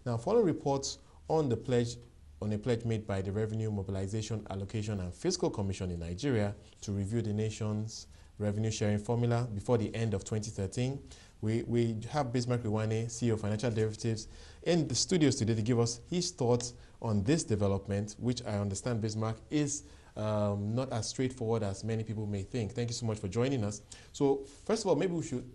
Now, following reports on a pledge made by the Revenue, Mobilization, Allocation and Fiscal Commission in Nigeria to review the nation's revenue sharing formula before the end of 2013, we have Bismarck Rewane, CEO of Financial Derivatives, in the studios today to give us his thoughts on this development, which I understand, Bismarck, is not as straightforward as many people may think. Thank you so much for joining us. So, first of all, maybe we should,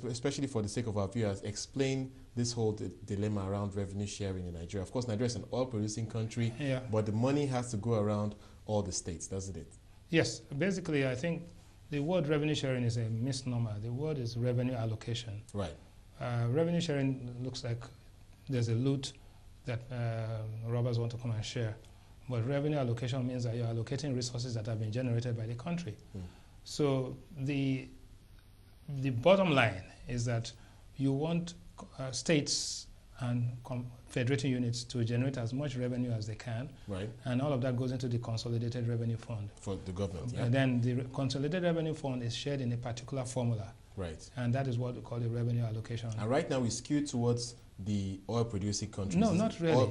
especially for the sake of our viewers, explain this whole dilemma around revenue sharing in Nigeria. Of course, Nigeria is an oil-producing country, but the money has to go around all the states, doesn't it? Yes. Basically, I think the word revenue sharing is a misnomer. The word is revenue allocation. Right. Revenue sharing looks like there's a loot that robbers want to come and share. But revenue allocation means that you're allocating resources that have been generated by the country. So the bottom line is that you want states and federating units to generate as much revenue as they can. Right. And all of that goes into the Consolidated Revenue Fund. For the government, And then the Consolidated Revenue Fund is shared in a particular formula. Right. And that is what we call the revenue allocation. And right now we skew towards the oil-producing countries. No, not really.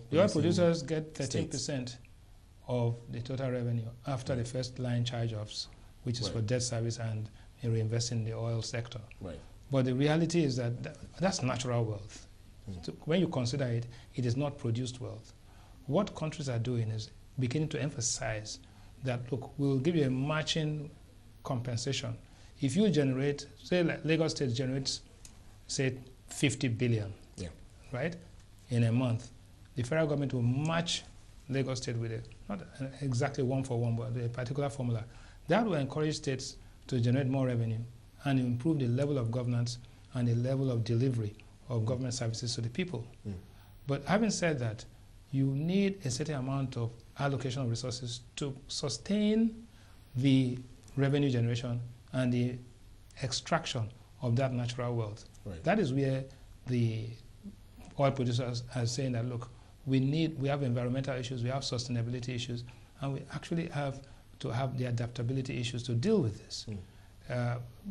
The oil producers get 13% of the total revenue after the first line charge-offs, which is for debt service and reinvest in the oil sector. Right. But the reality is that that's natural wealth. So when you consider it, it is not produced wealth. What countries are doing is beginning to emphasize that, look, we'll give you a matching compensation. If you generate, say like Lagos State generates, say 50 billion, right, in a month, the federal government will match Lagos State with it, not exactly one for one, but a particular formula. That will encourage states to generate more revenue and improve the level of governance and the level of delivery of government services to the people. But having said that, you need a certain amount of allocation of resources to sustain the revenue generation and the extraction of that natural wealth. Right. That is where the oil producers are saying that, look, we have environmental issues, we have sustainability issues, and we actually have to have the adaptability issues to deal with this.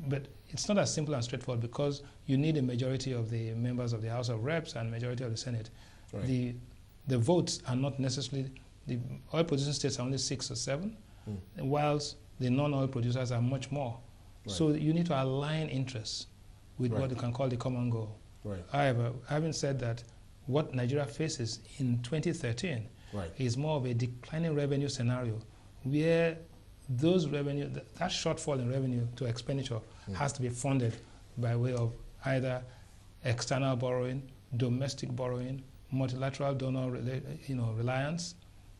But it's not as simple and straightforward because you need a majority of the members of the House of Reps and majority of the Senate. Right. The votes are not necessarily, the oil producing states are only 6 or 7, whilst the non-oil producers are much more. Right. So you need to align interests with what you can call the common goal. Right. However, having said that, what Nigeria faces in 2013 is more of a declining revenue scenario where those revenue, that shortfall in revenue to expenditure has to be funded by way of either external borrowing, domestic borrowing, multilateral donor reliance,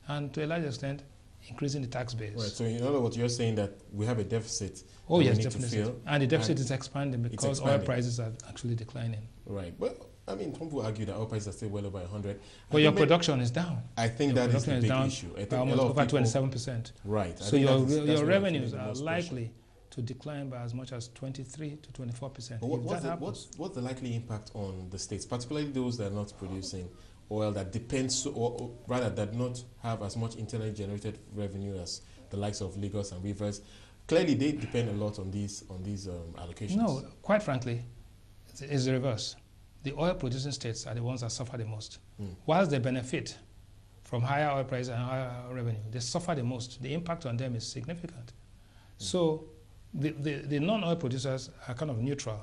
and to a large extent, increasing the tax base. Right. So in other words, you're saying that we have a deficit. Oh yes, definitely. And the deficit is expanding because oil prices are actually declining. Right. But I mean, some people argue that oil prices are still well over 100. But your production is down. I think that is the big issue. I think almost over 27%. Right. So your revenues are likely to decline by as much as 23 to 24%. But what's the likely impact on the states, particularly those that are not producing oil, that depends, or rather that not have as much internally generated revenue as the likes of Lagos and Rivers? Clearly, they depend a lot on these allocations. No, quite frankly, it's the reverse. The oil-producing states are the ones that suffer the most. Whilst they benefit from higher oil prices and higher revenue, they suffer the most. The impact on them is significant. So the non-oil producers are kind of neutral.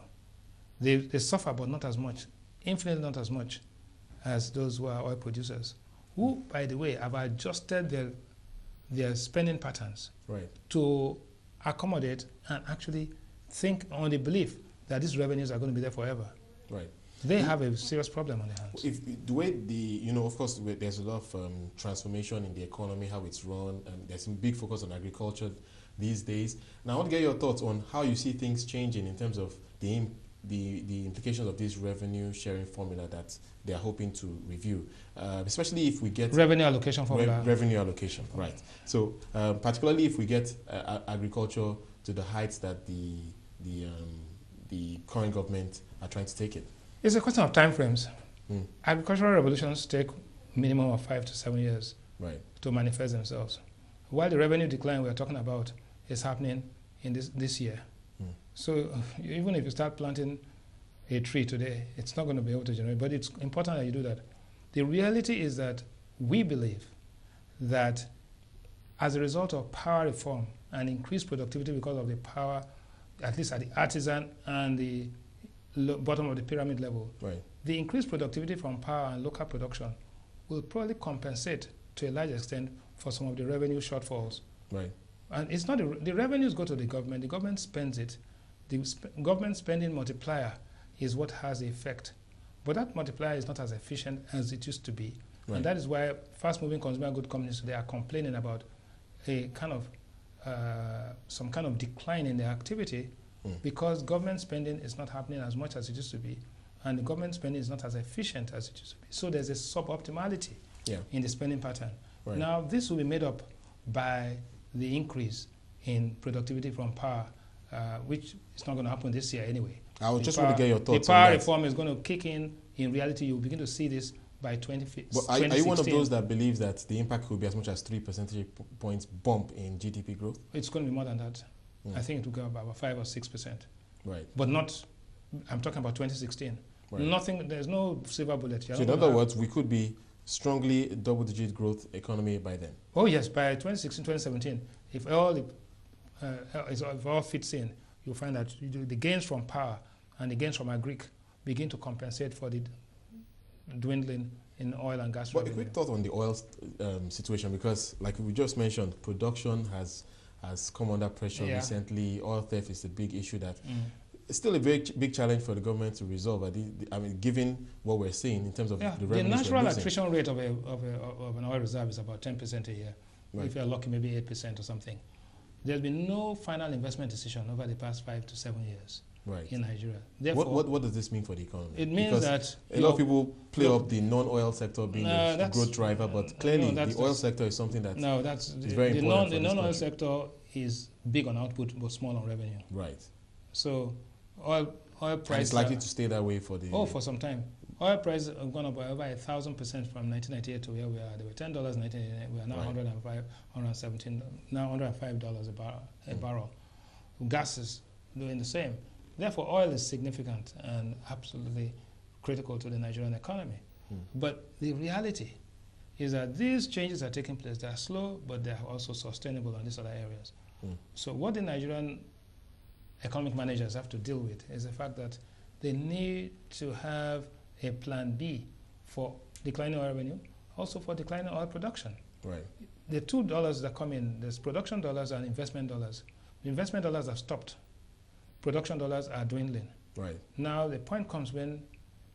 They suffer, but not as much, infinitely not as much as those who are oil producers, who, by the way, have adjusted their spending patterns to accommodate and actually think on the belief that these revenues are going to be there forever. Right. They have a serious problem on their hands. The way of course, there's a lot of transformation in the economy, how it's run, and there's some big focus on agriculture these days. Now, I want to get your thoughts on how you see things changing in terms of the implications of this revenue sharing formula that they are hoping to review, especially if we get revenue allocation formula. Revenue allocation, right? So, particularly if we get agriculture to the heights that the current government are trying to take it. It's a question of time frames. Agricultural revolutions take minimum of 5 to 7 years to manifest themselves. While the revenue decline we're talking about is happening in this year. So even if you start planting a tree today, it's not going to be able to generate, but it's important that you do that. The reality is that we believe that as a result of power reform and increased productivity because of the power, at least at the artisan and the bottom of the pyramid level, right, the increased productivity from power and local production will probably compensate to a large extent for some of the revenue shortfalls. right. And it's not the revenues go to the government spends it. The government spending multiplier is what has the effect. But that multiplier is not as efficient as it used to be. Right. And that is why fast-moving consumer good companies today are complaining about a kind of some kind of decline in their activity because government spending is not happening as much as it used to be, and the government spending is not as efficient as it used to be. So there's a suboptimality in the spending pattern. Right. Now, this will be made up by the increase in productivity from power, which is not going to happen this year anyway. I would just want to get your thoughts The on power that. reform is going to kick in. In reality, you'll begin to see this by 2016. But are you one of those that believes that the impact could be as much as 3 percentage points bump in GDP growth? It's going to be more than that. I think it will go about 5 or 6%. Right. But not, I'm talking about 2016. Right. Nothing, there's no silver bullet. So in other words, we could be strongly double-digit growth economy by then. Oh yes, by 2016, 2017, if all if all fits in, you'll find that the gains from power and the gains from agric begin to compensate for the dwindling in oil and gas revenue. But a quick thought on the oil situation, because like we just mentioned, production has come under pressure recently. Oil theft is a big issue that it's still a very big challenge for the government to resolve. I mean, given what we're seeing in terms of the revenues the natural we're losing. attrition rate of an oil reserve is about 10% a year. Right. If you're lucky, maybe 8% or something. There's been no final investment decision over the past 5 to 7 years. Right. In Nigeria. Therefore, what does this mean for the economy? It means because that a lot of people play up the non-oil sector being a growth driver, but clearly the oil sector is something that is very important. The non-oil sector is big on output but small on revenue. Right. So oil price. And it's likely to stay that way for the. For some time. Oil prices have gone up by over 1,000% from 1998 to where we are. They were $10 in 1998. We are now $105, $117, now $105 a barrel. Gas is doing the same. Therefore, oil is significant and absolutely critical to the Nigerian economy. But the reality is that these changes are taking place. They are slow, but they are also sustainable on these other areas. So what the Nigerian economic managers have to deal with is the fact that they need to have a plan B for declining oil revenue, also for declining oil production. Right. The $2 that come in, there's production dollars and investment dollars. The investment dollars have stopped. Production dollars are dwindling. Right. Now the point comes when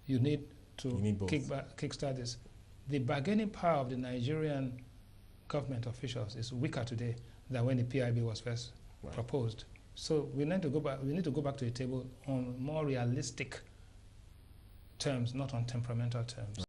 you need to kickstart this. The bargaining power of the Nigerian government officials is weaker today than when the PIB was first proposed. So we need to go back. We need to go back to the table on more realistic terms, not on temperamental terms.